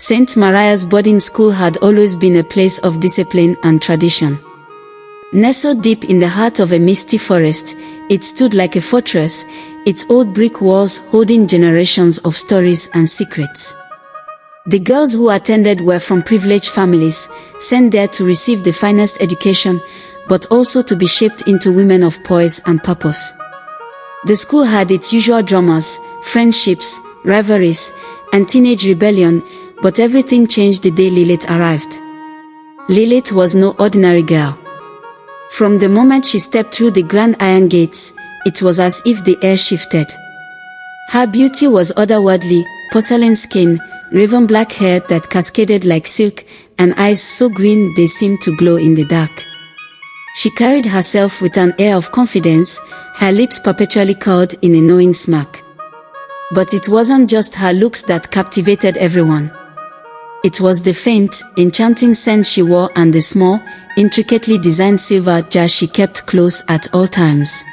St. Maria's boarding school had always been a place of discipline and tradition. Nestled deep in the heart of a misty forest, it stood like a fortress, its old brick walls holding generations of stories and secrets. The girls who attended were from privileged families, sent there to receive the finest education, but also to be shaped into women of poise and purpose. The school had its usual dramas, friendships, rivalries, and teenage rebellion, but everything changed the day Lilith arrived. Lilith was no ordinary girl. From the moment she stepped through the grand iron gates, it was as if the air shifted. Her beauty was otherworldly, porcelain skin, raven black hair that cascaded like silk, and eyes so green they seemed to glow in the dark. She carried herself with an air of confidence, her lips perpetually curled in a knowing smirk. But it wasn't just her looks that captivated everyone. It was the faint, enchanting scent she wore and the small, intricately designed silver jar she kept close at all times.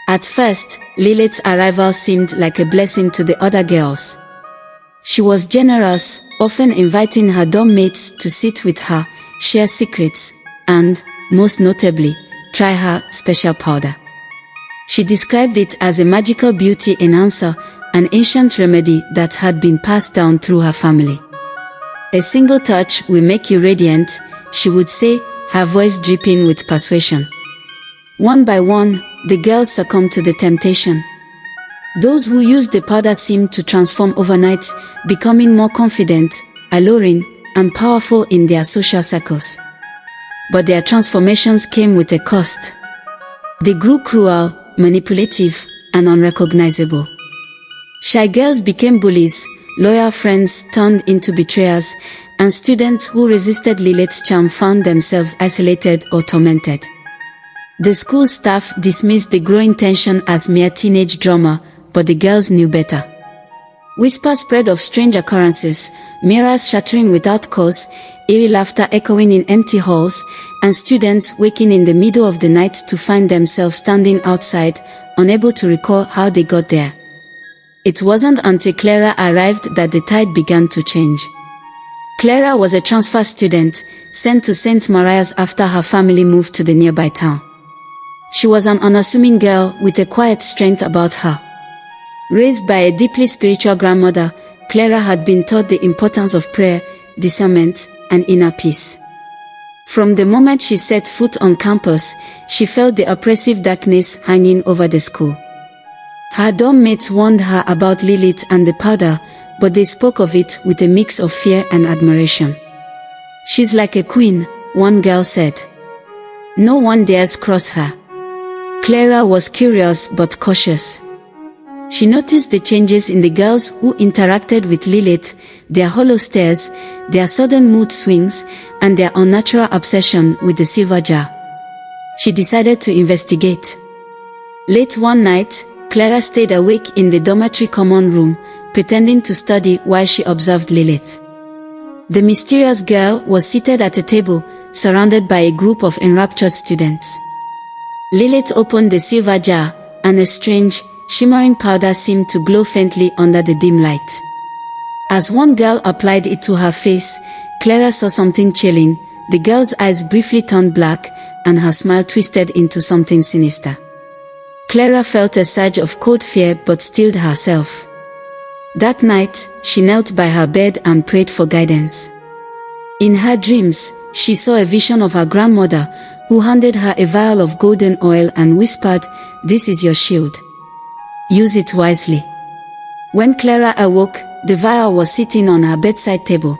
At first, Lilith's arrival seemed like a blessing to the other girls. She was generous, often inviting her dorm mates to sit with her, share secrets, and, most notably, try her special powder. She described it as a magical beauty enhancer, an ancient remedy that had been passed down through her family. "A single touch will make you radiant," she would say, her voice dripping with persuasion. One by one, the girls succumbed to the temptation. Those who used the powder seemed to transform overnight, becoming more confident, alluring, and powerful in their social circles. But their transformations came with a cost. They grew cruel, manipulative, and unrecognizable. Shy girls became bullies, loyal friends turned into betrayers, and students who resisted Lilith's charm found themselves isolated or tormented. The school staff dismissed the growing tension as mere teenage drama, but the girls knew better. Whispers spread of strange occurrences, mirrors shattering without cause, eerie laughter echoing in empty halls, and students waking in the middle of the night to find themselves standing outside, unable to recall how they got there. It wasn't until Clara arrived that the tide began to change. Clara was a transfer student, sent to St. Maria's after her family moved to the nearby town. She was an unassuming girl with a quiet strength about her. Raised by a deeply spiritual grandmother, Clara had been taught the importance of prayer, discernment, and inner peace. From the moment she set foot on campus, she felt the oppressive darkness hanging over the school. Her dorm mates warned her about Lilith and the powder, but they spoke of it with a mix of fear and admiration. "She's like a queen," one girl said. "No one dares cross her." Clara was curious but cautious. She noticed the changes in the girls who interacted with Lilith, their hollow stares, their sudden mood swings, and their unnatural obsession with the silver jar. She decided to investigate. Late one night, Clara stayed awake in the dormitory common room, pretending to study while she observed Lilith. The mysterious girl was seated at a table, surrounded by a group of enraptured students. Lilith opened the silver jar, and a strange, shimmering powder seemed to glow faintly under the dim light. As one girl applied it to her face, Clara saw something chilling. The girl's eyes briefly turned black, and her smile twisted into something sinister. Clara felt a surge of cold fear but stilled herself. That night, she knelt by her bed and prayed for guidance. In her dreams, she saw a vision of her grandmother, who handed her a vial of golden oil and whispered, "This is your shield. Use it wisely." When Clara awoke, the vial was sitting on her bedside table.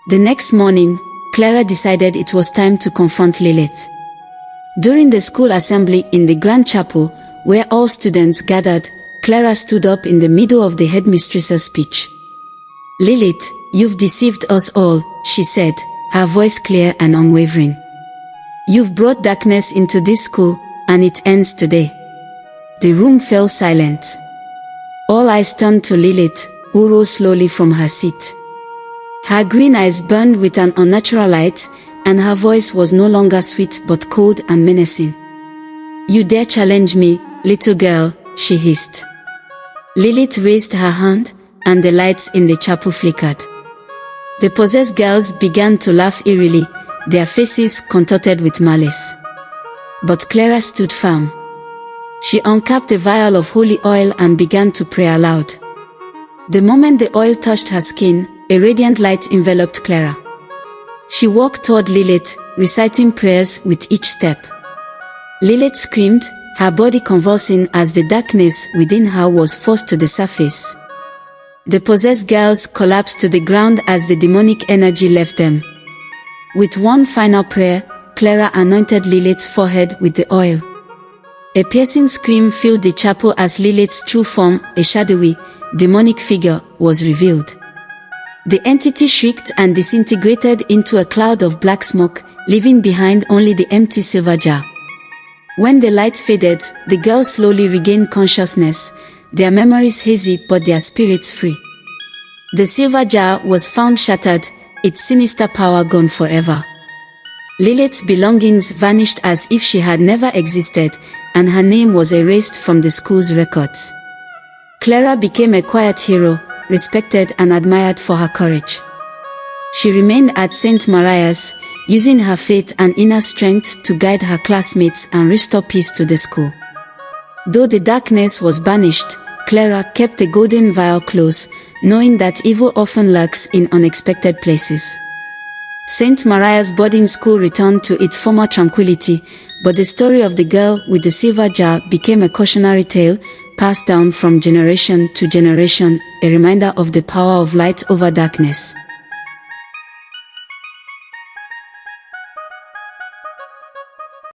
The next morning, Clara decided it was time to confront Lilith. During the school assembly in the grand chapel, where all students gathered, Clara stood up in the middle of the headmistress's speech. "Lilith, you've deceived us all," she said, her voice clear and unwavering. "You've brought darkness into this school, and it ends today." The room fell silent. All eyes turned to Lilith, who rose slowly from her seat. Her green eyes burned with an unnatural light, and her voice was no longer sweet but cold and menacing. "You dare challenge me, little girl," she hissed. Lilith raised her hand, and the lights in the chapel flickered. The possessed girls began to laugh eerily, their faces contorted with malice. But Clara stood firm. She uncapped a vial of holy oil and began to pray aloud. The moment the oil touched her skin, a radiant light enveloped Clara. She walked toward Lilith, reciting prayers with each step. Lilith screamed, her body convulsing as the darkness within her was forced to the surface. The possessed girls collapsed to the ground as the demonic energy left them. With one final prayer, Clara anointed Lilith's forehead with the oil. A piercing scream filled the chapel as Lilith's true form, a shadowy, demonic figure, was revealed. The entity shrieked and disintegrated into a cloud of black smoke, leaving behind only the empty silver jar. When the light faded, the girls slowly regained consciousness, their memories hazy but their spirits free. The silver jar was found shattered, its sinister power gone forever. Lilith's belongings vanished as if she had never existed, and her name was erased from the school's records. Clara became a quiet hero, respected and admired for her courage. She remained at St. Maria's, using her faith and inner strength to guide her classmates and restore peace to the school. Though the darkness was banished, Clara kept the golden vial close, knowing that evil often lurks in unexpected places. St. Maria's boarding school returned to its former tranquility, but the story of the girl with the silver jar became a cautionary tale, passed down from generation to generation, a reminder of the power of light over darkness.